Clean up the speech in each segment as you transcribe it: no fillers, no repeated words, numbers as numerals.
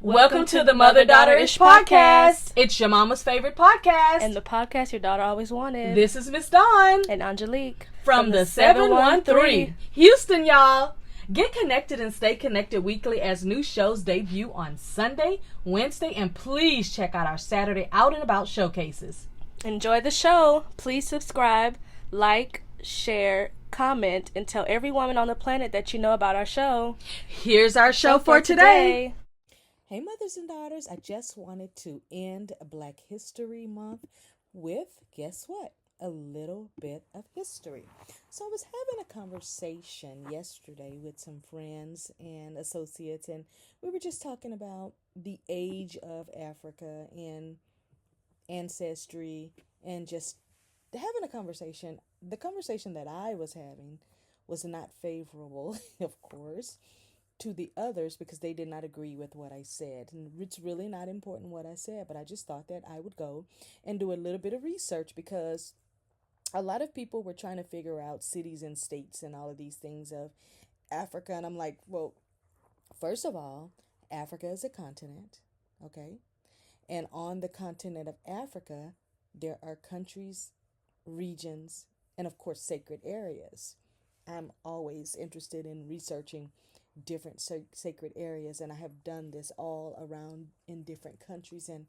Welcome to the Mother Daughter-ish podcast. It's your mama's favorite podcast. And the podcast your daughter always wanted. This is Miss Dawn. And Angelique. From the 713. Houston, y'all. Get connected and stay connected weekly as new shows debut on Sunday, Wednesday, and please check out our Saturday Out and About showcases. Enjoy the show. Please subscribe, like, share, comment, and tell every woman on the planet that you know about our show. Here's our show for today. Hey, mothers and daughters, I just wanted to end Black History Month with, guess what? A little bit of history. So I was having a conversation yesterday with some friends and associates, and we were just talking about the age of Africa and ancestry and just having a conversation. The conversation that I was having was not favorable, of course, to the others because they did not agree with what I said. And it's really not important what I said, but I just thought that I would go and do a little bit of research because a lot of people were trying to figure out cities and states and all of these things of Africa. And I'm like, well, first of all, Africa is a continent, okay? And on the continent of Africa, there are countries, regions, and of course, sacred areas. I'm always interested in researching different sacred areas, and I have done this all around in different countries, and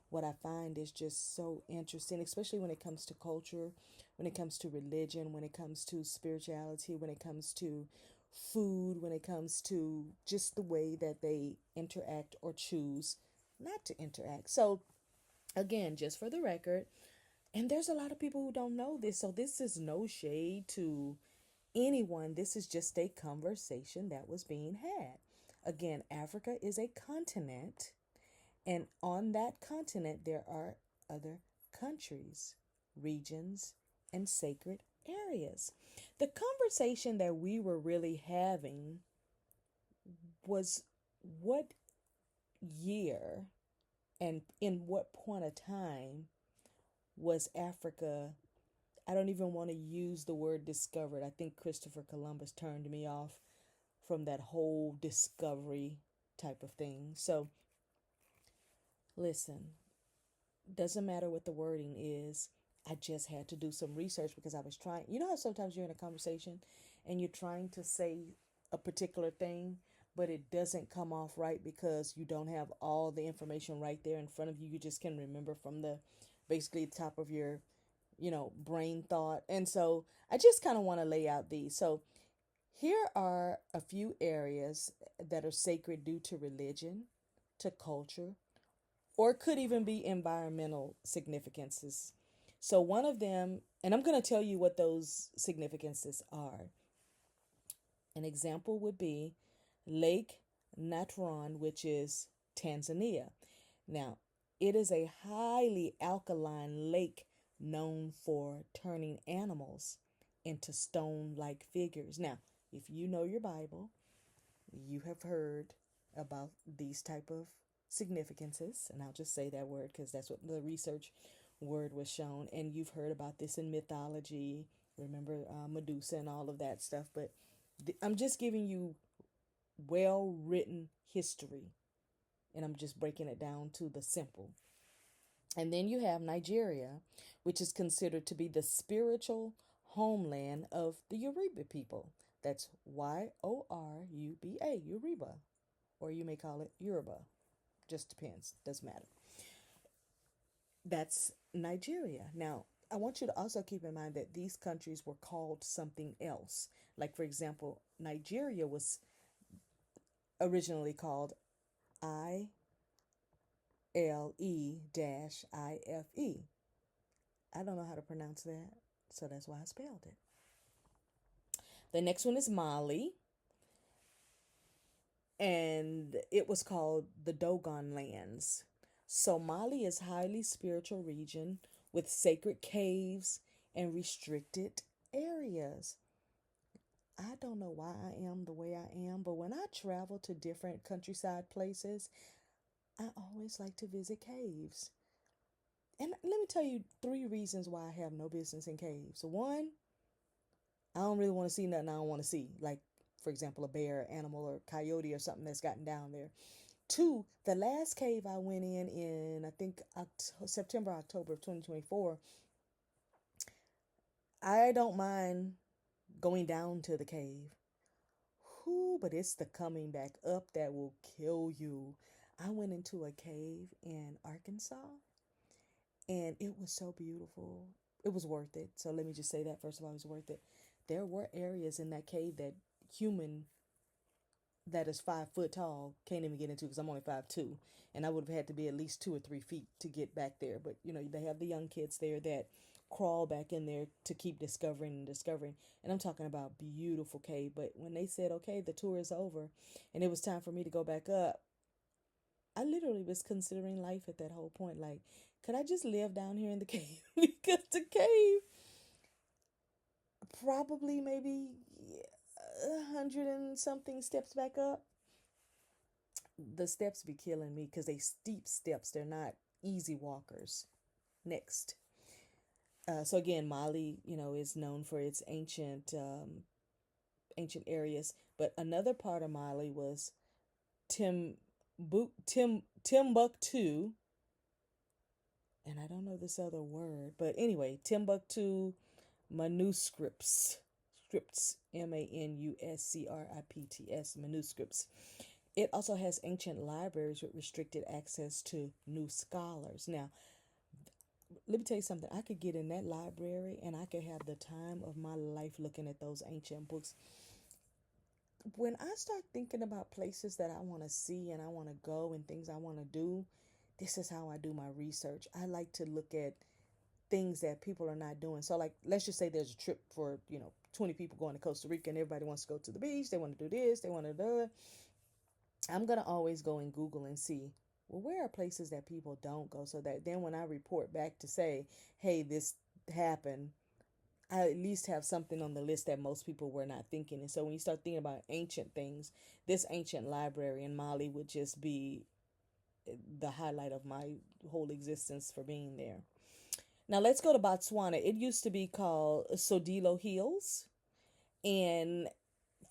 what I find is just so interesting, especially when it comes to culture, when it comes to religion, when it comes to spirituality, when it comes to food, when it comes to just the way that they interact or choose not to interact. So again, just for the record, and there's a lot of people who don't know this, so this is no shade to anyone. This is just a conversation that was being had. Again, Africa is a continent, and on that continent there are other countries, regions, and sacred areas. The conversation that we were really having was what year and in what point of time was Africa, I don't even want to use the word discovered. I think Christopher Columbus turned me off from that whole discovery type of thing. So, listen, doesn't matter what the wording is. I just had to do some research because I was trying. You know how sometimes you're in a conversation and you're trying to say a particular thing, but it doesn't come off right because you don't have all the information right there in front of you. You just can remember from the basically the top of your brain thought. And so I just kind of want to lay out these. So here are a few areas that are sacred due to religion, to culture, or could even be environmental significances. So one of them, and I'm going to tell you what those significances are. An example would be Lake Natron, which is Tanzania. Now, it is a highly alkaline lake known for turning animals into stone-like figures. Now, if you know your Bible, you have heard about these type of significances, and I'll just say that word because that's what the research word was shown, and you've heard about this in mythology. Remember Medusa and all of that stuff, but I'm just giving you well-written history, and I'm just breaking it down to the simple. And then you have Nigeria, which is considered to be the spiritual homeland of the Yoruba people. That's Yoruba, Yoruba, or you may call it Yoruba. Just depends, doesn't matter. That's Nigeria. Now, I want you to also keep in mind that these countries were called something else. Like, for example, Nigeria was originally called ILE-IFE. I don't know how to pronounce that, so that's why I spelled it. The next one is Mali, and it was called the Dogon Lands. So Mali is highly spiritual region with sacred caves and restricted areas. I don't know why I am the way I am, but when I travel to different countryside places, I always like to visit caves. And let me tell you 3 reasons why I have no business in caves. One, I don't really want to see nothing I don't want to see. Like, for example, a bear, animal, or coyote or something that's gotten down there. Two, the last cave I went in I think September, October of 2024, I don't mind going down to the cave. Whew, but it's the coming back up that will kill you. I went into a cave in Arkansas and it was so beautiful. It was worth it. So let me just say that first of all, it was worth it. There were areas in that cave that human that is 5 foot tall can't even get into because I'm only 5'2", and I would have had to be at least 2 or 3 feet to get back there. But you know, they have the young kids there that crawl back in there to keep discovering and discovering. And I'm talking about beautiful cave. But when they said, okay, the tour is over, and it was time for me to go back up, I literally was considering life at that whole point. Like, could I just live down here in the cave? Because the cave, probably maybe 100 and something steps back up. The steps be killing me because they steep steps. They're not easy walkers. Next. So again, Mali, is known for its ancient areas. But another part of Mali was Timbuktu, and I don't know this other word, but anyway, Timbuktu manuscripts, manuscripts, manuscripts. It also has ancient libraries with restricted access to new scholars. Now, let me tell you something. I could get in that library and I could have the time of my life looking at those ancient books. When I start thinking about places that I want to see and I want to go and things I want to do, this is how I do my research. I like to look at things that people are not doing. So like, let's just say there's a trip for, 20 people going to Costa Rica and everybody wants to go to the beach. They want to do this. They want to do it. I'm going to always go and Google and see, well, where are places that people don't go, so that then when I report back to say, hey, this happened, I at least have something on the list that most people were not thinking. And so when you start thinking about ancient things, this ancient library in Mali would just be the highlight of my whole existence for being there. Now let's go to Botswana. It used to be called Sodilo Hills. And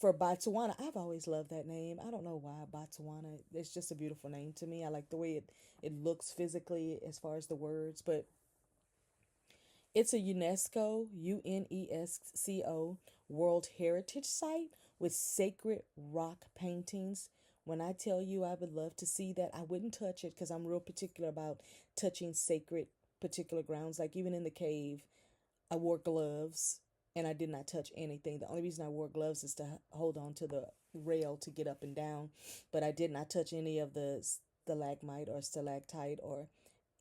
for Botswana, I've always loved that name. I don't know why Botswana. It's just a beautiful name to me. I like the way it looks physically as far as the words, but it's a UNESCO World Heritage Site with sacred rock paintings. When I tell you I would love to see that, I wouldn't touch it because I'm real particular about touching sacred particular grounds. Like even in the cave, I wore gloves and I did not touch anything. The only reason I wore gloves is to hold on to the rail to get up and down, but I did not touch any of the stalagmite or stalactite or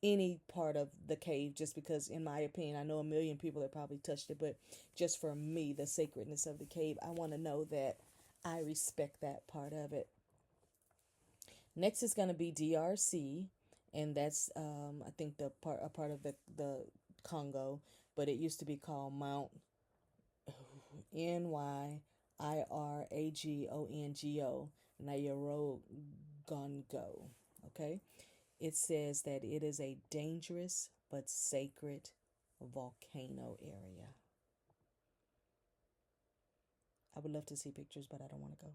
any part of the cave, just because in my opinion, I know a million people that probably touched it, but just for me, the sacredness of the cave, I want to know that I respect that part of it. Next is going to be DRC, and that's I think a part of the Congo, but it used to be called Mount Nyiragongo, Nyiragongo. Okay, it says that it is a dangerous but sacred volcano area. I would love to see pictures, but I don't want to go.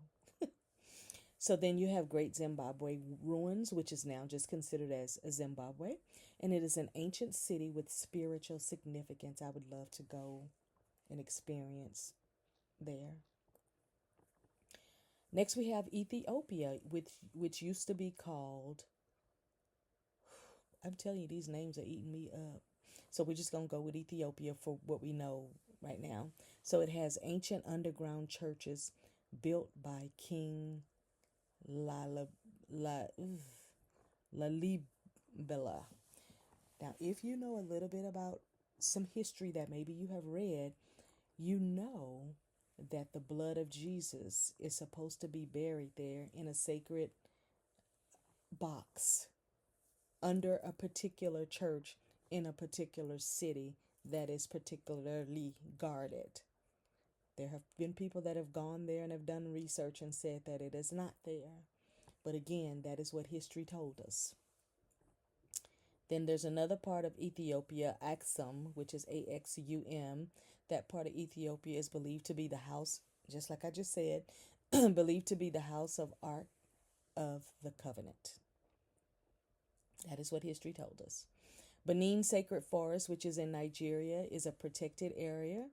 So then you have Great Zimbabwe Ruins, which is now just considered as Zimbabwe. And it is an ancient city with spiritual significance. I would love to go and experience there. Next we have Ethiopia, which used to be called, I'm telling you, these names are eating me up. So we're just going to go with Ethiopia for what we know right now. So it has ancient underground churches built by King Lalibela. Now, if you know a little bit about some history that maybe you have read, you know that the blood of Jesus is supposed to be buried there in a sacred box under a particular church in a particular city that is particularly guarded. There have been people that have gone there and have done research and said that it is not there. But again, that is what history told us. Then there's another part of Ethiopia, Axum, which is Axum. That part of Ethiopia is believed to be the house, just like I just said, believed to be the house of of the covenant. That is what history told us. Benin Sacred Forest, which is in Nigeria, is a protected area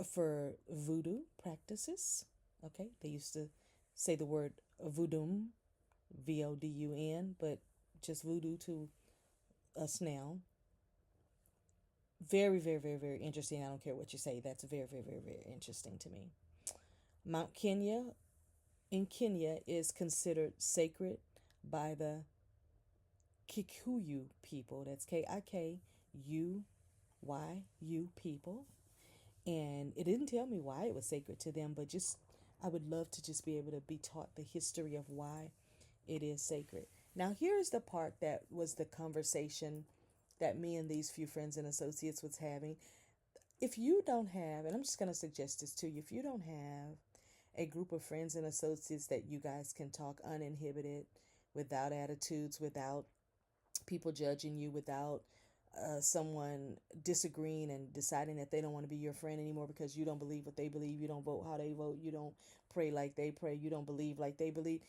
for voodoo practices. Okay, they used to say the word voodoo, VODUN, but just voodoo to us now. Very, very, very, very interesting. I don't care what you say. That's very, very, very, very interesting to me. Mount Kenya in Kenya is considered sacred by the Kikuyu people. That's KIKUYU people. And it didn't tell me why it was sacred to them, but just I would love to just be able to be taught the history of why it is sacred. Now, here's the part that was the conversation that me and these few friends and associates was having. If you don't have, and I'm just going to suggest this to you, if you don't have a group of friends and associates that you guys can talk uninhibited, without attitudes, without people judging you, without someone disagreeing and deciding that they don't want to be your friend anymore because you don't believe what they believe, you don't vote how they vote, you don't pray like they pray, you don't believe like they believe.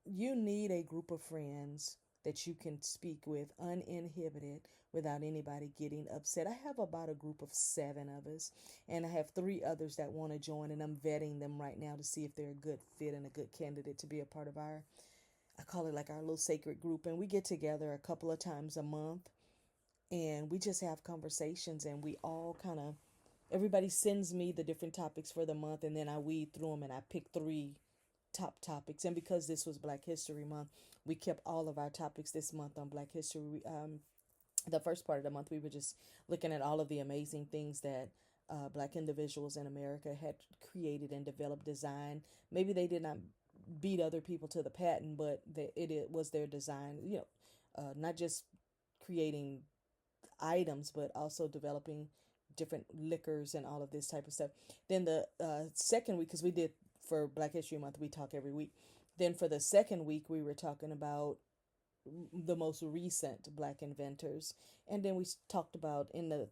You need a group of friends that you can speak with uninhibited without anybody getting upset. I have about a group of 7 of us, and I have 3 others that want to join, and I'm vetting them right now to see if they're a good fit and a good candidate to be a part of our, I call it like our little sacred group. And we get together a couple of times a month, and we just have conversations, and we all kind of, everybody sends me the different topics for the month, and then I weed through them and I pick 3 top topics. And because this was Black History Month, we kept all of our topics this month on Black History. The first part of the month, we were just looking at all of the amazing things that Black individuals in America had created and developed, design. Maybe they did not beat other people to the patent, but it was their design. Not just creating items, but also developing different liquors and all of this type of stuff. Then the second week, because we did for Black History Month, we talk every week. Then for the second week, we were talking about the most recent Black inventors. And then we talked about, in the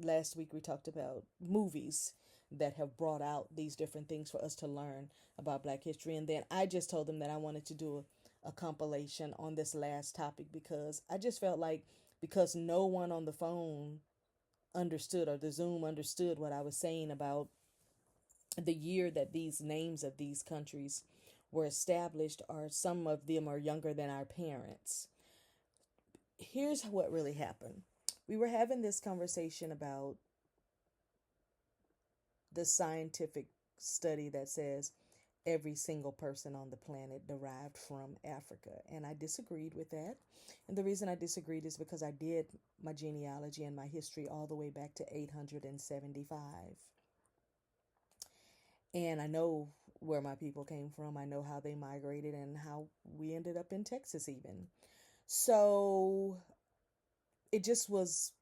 last week, we talked about movies that have brought out these different things for us to learn about Black history. And then I just told them that I wanted to do a compilation on this last topic, because I just felt like, because no one on the phone understood, or the Zoom understood, what I was saying about the year that these names of these countries were established, or some of them are younger than our parents. Here's what really happened. We were having this conversation about the scientific study that says every single person on the planet derived from Africa. And I disagreed with that. And the reason I disagreed is because I did my genealogy and my history all the way back to 875. And I know where my people came from. I know how they migrated and how we ended up in Texas even. So it just was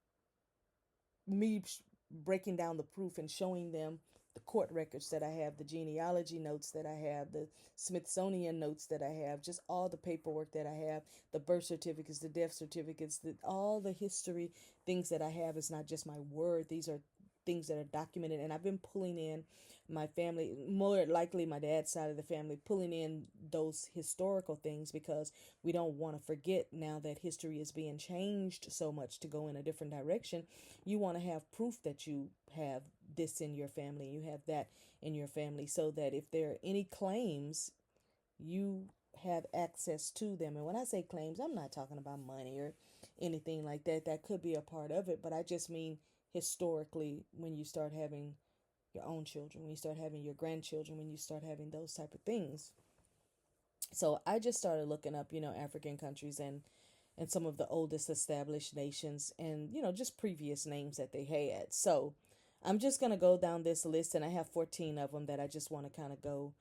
me breaking down the proof and showing them the court records that I have, the genealogy notes that I have, the Smithsonian notes that I have, just all the paperwork that I have, the birth certificates, the death certificates, all the history things that I have. Is not just my word. These are things that are documented, and I've been pulling in my family, more likely my dad's side of the family, pulling in those historical things, because we don't want to forget, now that history is being changed so much to go in a different direction. You want to have proof that you have this in your family, you have that in your family, so that if there are any claims, you have access to them. And when I say claims, I'm not talking about money or anything like that. That could be a part of it, but I just mean historically, when you start having your own children, when you start having your grandchildren, when you start having those type of things. So I just started looking up, African countries and some of the oldest established nations, and, just previous names that they had. So I'm just going to go down this list, and I have 14 of them that I just want to kind of go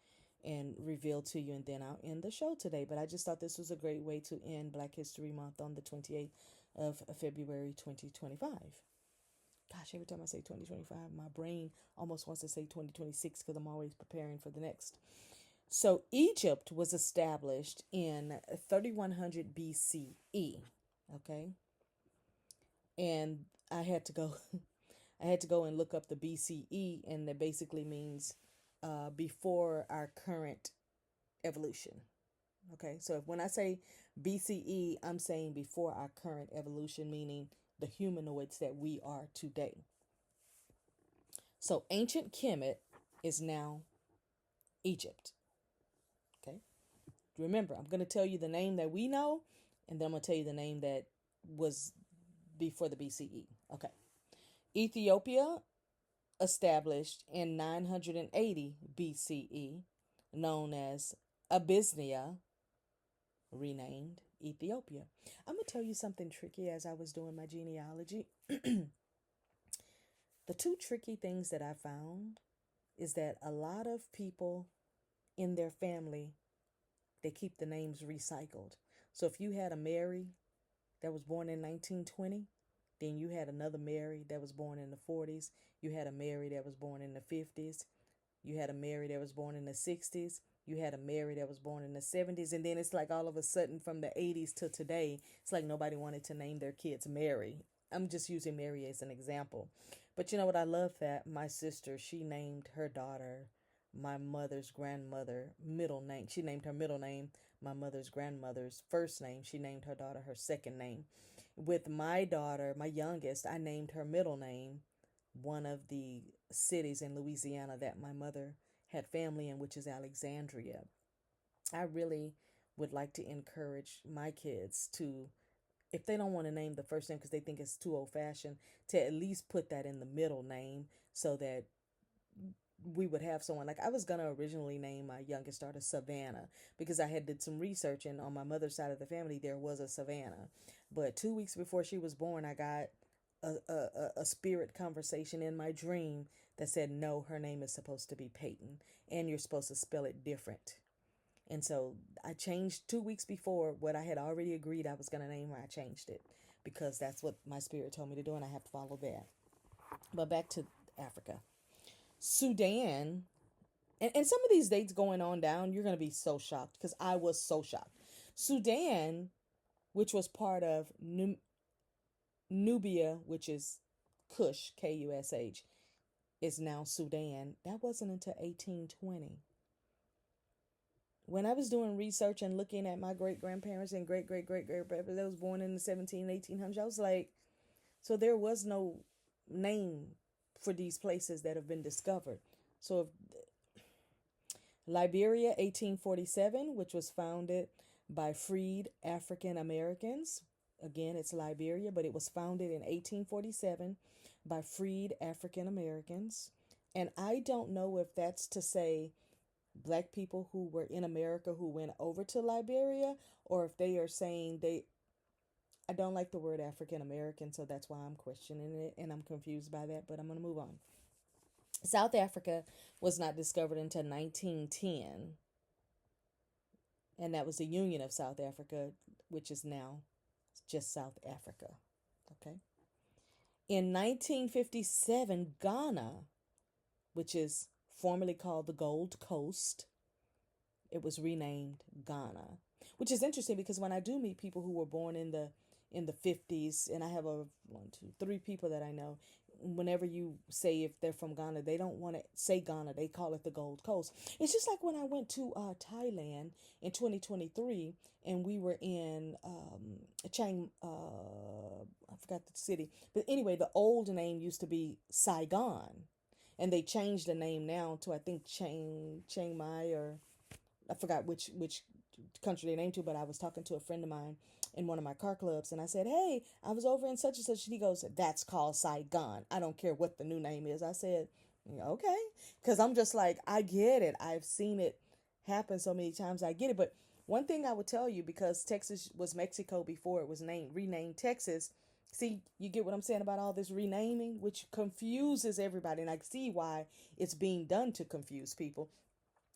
and reveal to you, and then I'll end the show today. But I just thought this was a great way to end Black History Month on the 28th of February 2025. Gosh, every time I say 2025, my brain almost wants to say 2026, because I'm always preparing for the next. So Egypt was established in 3100 BCE, okay? And I had to go and look up the BCE, and that basically means before our current evolution. Okay, so when I say BCE, I'm saying before our current evolution, meaning the humanoids that we are today. So ancient Kemet is now Egypt. Okay, remember, I'm going to tell you the name that we know, and then I'm going to tell you the name that was before the BCE. Okay, Ethiopia established in 980 BCE, known as Abyssinia, renamed Ethiopia. I'm going to tell you something tricky as I was doing my genealogy. The two tricky things that I found is that a lot of people in their family, they keep the names recycled. So if you had a Mary that was born in 1920, then you had another Mary that was born in the 40s. You had a Mary that was born in the 50s. You had a Mary that was born in the 60s. You had a Mary that was born in the 70s. And then it's like all of a sudden from the 80s to today, it's like nobody wanted to name their kids Mary. I'm just using Mary as an example. But you know what? I love that. My sister, she named her daughter my mother's grandmother middle name. She named her middle name my mother's grandmother's first name. She named her daughter her second name. With my daughter, my youngest, I named her middle name one of the cities in Louisiana that my mother had family in, which is Alexandria. I really would like to encourage my kids to, if they don't want to name the first name because they think it's too old fashioned, to at least put that in the middle name so that we would have someone. Like I was gonna originally name my youngest daughter Savannah because I had did some research, and on my mother's side of the family there was a Savannah, but 2 weeks before she was born I got a spirit conversation in my dream that said no, her name is supposed to be Peyton and you're supposed to spell it different. And so I changed 2 weeks before what I had already agreed I was going to name her. I changed it because that's what my spirit told me to do, and I have to follow that. But back to Africa. Sudan, and some of these dates going on down, you're going to be so shocked because I was so shocked. Sudan, which was part of Nubia, which is Kush, Kush, is now Sudan. That wasn't until 1820. When I was doing research and looking at my great grandparents and great great great great grandparents that was born in the 1800s, I was like, so there was no name for these places that have been discovered. So if Liberia, 1847, which was founded by freed African Americans. Again, it's Liberia, but it was founded in 1847 by freed African Americans. And I don't know if that's to say black people who were in America who went over to Liberia, or if they are saying I don't like the word African American, so that's why I'm questioning it and I'm confused by that, but I'm going to move on. South Africa was not discovered until 1910, and that was the Union of South Africa, which is now just South Africa. Okay. In 1957, Ghana, which is formerly called the Gold Coast, it was renamed Ghana, which is interesting because when I do meet people who were born in the 50s, and I have three people that I know, whenever you say if they're from Ghana, they don't want to say Ghana, they call it the Gold Coast. It's just like when I went to Thailand in 2023 and we were in Chiang, I forgot the city, but anyway, the old name used to be Saigon, and they changed the name now to I think Chiang Mai, or I forgot which country they named to, but I was talking to a friend of mine in one of my car clubs, and I said, hey, I was over in such and such, and he goes, that's called Saigon. I don't care what the new name is. I said, okay, because I'm just like, I get it. I've seen it happen so many times. I get it. But one thing I would tell you, because Texas was Mexico before it was renamed Texas. See, you get what I'm saying about all this renaming, which confuses everybody, and I see why it's being done to confuse people.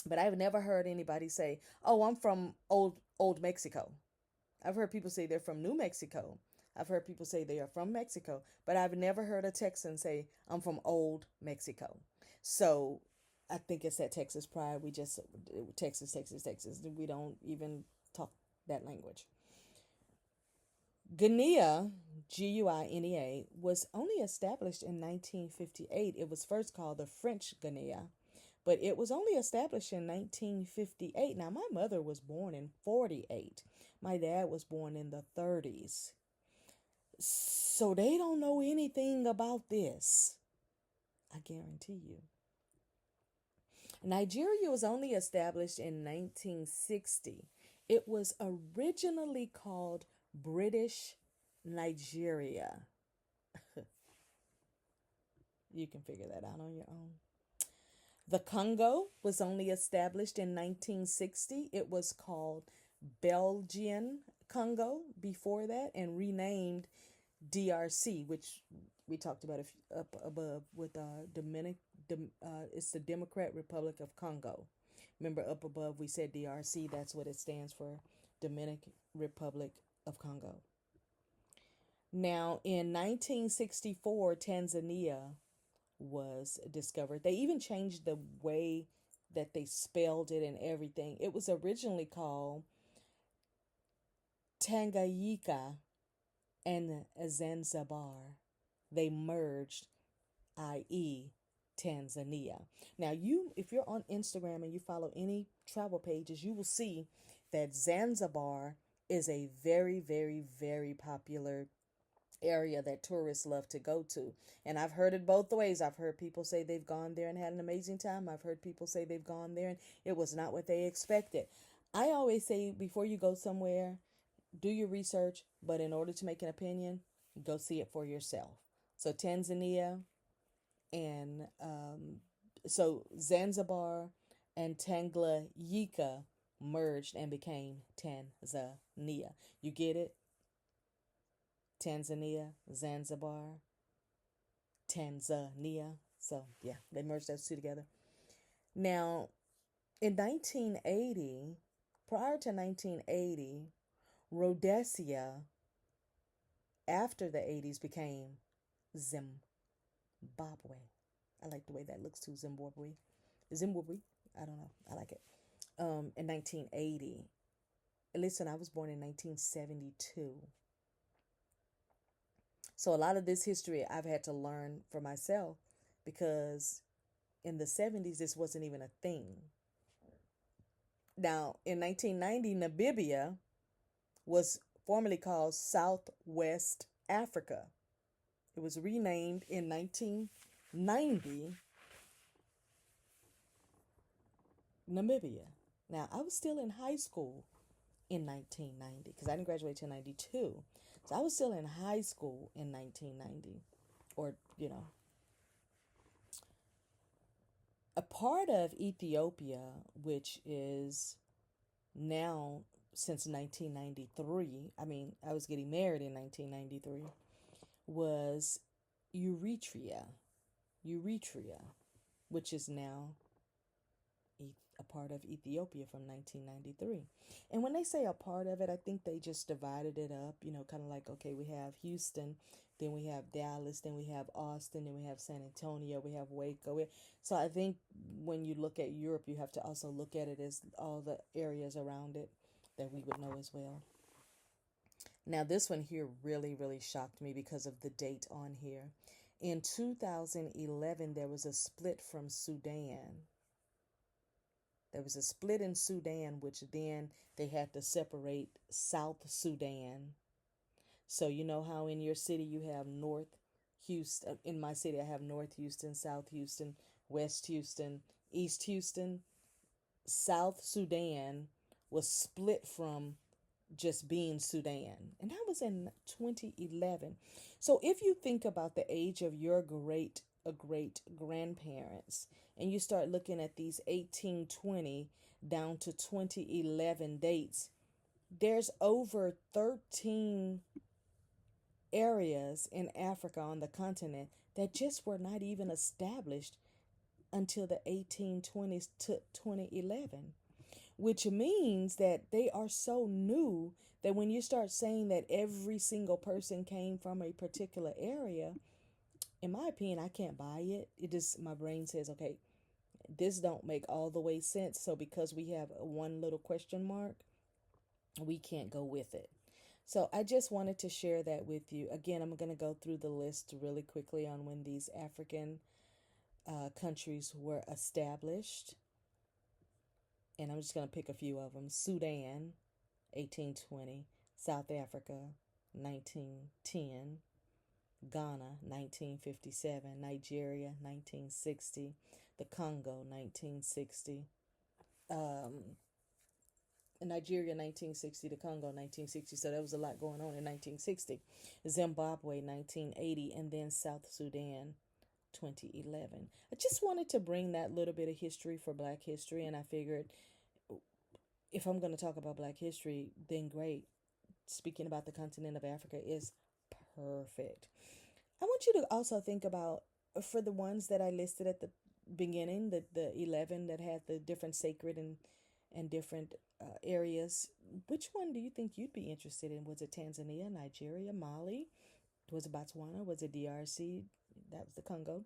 But I've never heard anybody say, oh, I'm from old Mexico. I've heard people say they're from New Mexico. I've heard people say they are from Mexico. But I've never heard a Texan say, I'm from old Mexico. So I think it's that Texas pride. We just, Texas. We don't even talk that language. Guinea, Guinea, was only established in 1958. It was first called the French Guinea, but it was only established in 1958. Now, my mother was born in 48. My dad was born in the 30s. So they don't know anything about this. I guarantee you. Nigeria was only established in 1960. It was originally called British Nigeria. You can figure that out on your own. The Congo was only established in 1960. It was called Belgian Congo before that and renamed DRC, which we talked about up above with it's the Democrat Republic of Congo. Remember up above we said DRC, that's what it stands for, Dominican Republic of Congo. Now in 1964, Tanzania was discovered. They even changed the way that they spelled it and everything. It was originally called Tanganyika and Zanzibar. They merged, i.e., Tanzania. Now, if you're on Instagram and you follow any travel pages, you will see that Zanzibar is a very, very, very popular area that tourists love to go to. And I've heard it both ways. I've heard people say they've gone there and had an amazing time. I've heard people say they've gone there and it was not what they expected. I always say before you go somewhere, do your research, but in order to make an opinion, go see it for yourself. So Tanzania and so Zanzibar and Tanganyika merged and became Tanzania. You get it? Tanzania, Zanzibar, Tanzania. So yeah, they merged those two together. Now, in 1980, prior to 1980, Rhodesia, after the 80s, became Zimbabwe. I like the way that looks too, Zimbabwe. I don't know. I like it. In 1980. Listen, I was born in 1972. So a lot of this history I've had to learn for myself because in the 70s, this wasn't even a thing. Now, in 1990, Namibia was formerly called Southwest Africa. It was renamed in 1990 Namibia. Now, I was still in high school in 1990 because I didn't graduate till 92. So I was still in high school in 1990 or, a part of Ethiopia, which is now since 1993, I was getting married in 1993, was Eritrea, which is now a part of Ethiopia from 1993. And when they say a part of it, I think they just divided it up, kind of like, okay, we have Houston, then we have Dallas, then we have Austin, then we have San Antonio, we have Waco. So I think when you look at Europe, you have to also look at it as all the areas around it that we would know as well. Now, this one here really, really shocked me because of the date on here. In 2011, there was a split from Sudan. There was a split in Sudan, which then they had to separate South Sudan. So you know how in your city you have North Houston. In my city, I have North Houston, South Houston, West Houston, East Houston. South Sudan was split from just being Sudan. And that was in 2011. So if you think about the age of your great grandparents and you start looking at these 1820 down to 2011 dates, there's over 13 areas in Africa on the continent that just were not even established until the 1820s to 2011, which means that they are so new that when you start saying that every single person came from a particular area, in my opinion, I can't buy it. My brain says, okay, this don't make all the way sense. So because we have one little question mark, we can't go with it. So I just wanted to share that with you. Again, I'm going to go through the list really quickly on when these African countries were established. And I'm just going to pick a few of them. Sudan, 1820. South Africa, 1910. Ghana, 1957. Nigeria, 1960. The Congo, 1960. Nigeria, 1960. The Congo, 1960. So there was a lot going on in 1960. Zimbabwe, 1980. And then South Sudan, 2011. I just wanted to bring that little bit of history for Black history, and I figured if I'm going to talk about Black history, then great. Speaking about the continent of Africa is perfect. I want you to also think about, for the ones that I listed at the beginning, the 11 that had the different sacred and different areas, which one do you think you'd be interested in? Was it Tanzania, Nigeria, Mali? Was it Botswana? Was it DRC? That was the Congo.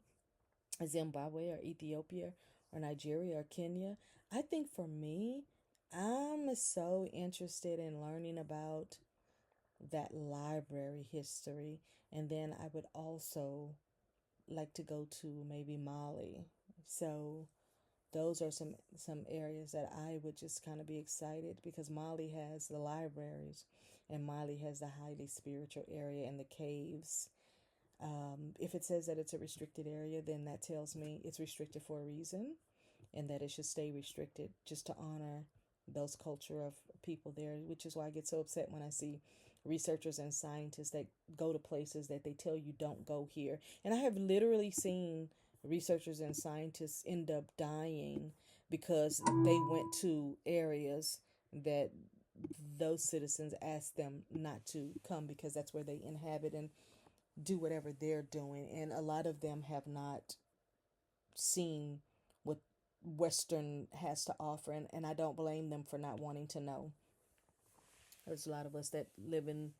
Zimbabwe or Ethiopia or Nigeria or Kenya? I think for me, I'm so interested in learning about that library history. And then I would also like to go to maybe Mali. So those are some areas that I would just kind of be excited, because Mali has the libraries and Mali has the highly spiritual area and the caves. If it says that it's a restricted area, then that tells me it's restricted for a reason, and that it should stay restricted just to honor those culture of people there, which is why I get so upset when I see researchers and scientists that go to places that they tell you don't go here. And I have literally seen researchers and scientists end up dying because they went to areas that those citizens asked them not to come, because that's where they inhabit and do whatever they're doing. And a lot of them have not seen what Western has to offer, and I don't blame them for not wanting to know. There's a lot of us that live in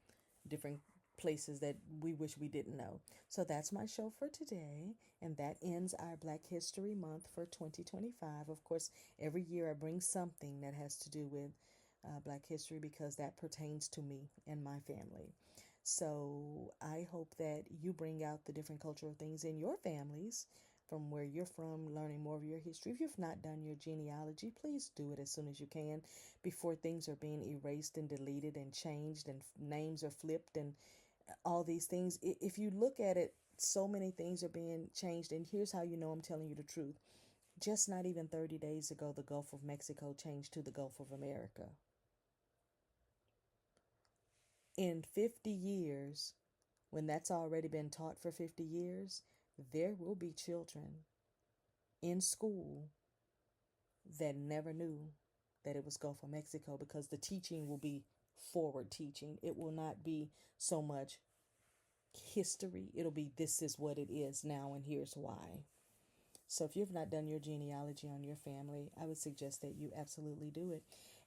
different places that we wish we didn't know. So that's my show for today, and that ends our Black History Month for 2025. Of course, every year I bring something that has to do with Black history, because that pertains to me and my family. So I hope that you bring out the different cultural things in your families from where you're from, learning more of your history. If you've not done your genealogy, please do it as soon as you can, before things are being erased and deleted and changed and names are flipped and all these things. If you look at it, so many things are being changed. And here's how you know I'm telling you the truth. Just not even 30 days ago, the Gulf of Mexico changed to the Gulf of America. In 50 years, when that's already been taught for 50 years, there will be children in school that never knew that it was Gulf of Mexico, because the teaching will be forward teaching. It will not be so much history. It'll be, this is what it is now and here's why. So if you've not done your genealogy on your family, I would suggest that you absolutely do it.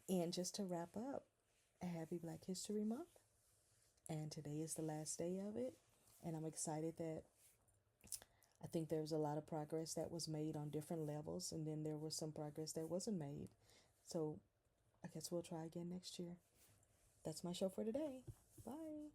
And just to wrap up, a happy Black History Month. And today is the last day of it. And I'm excited that I think there was a lot of progress that was made on different levels. And then there was some progress that wasn't made. So I guess we'll try again next year. That's my show for today. Bye.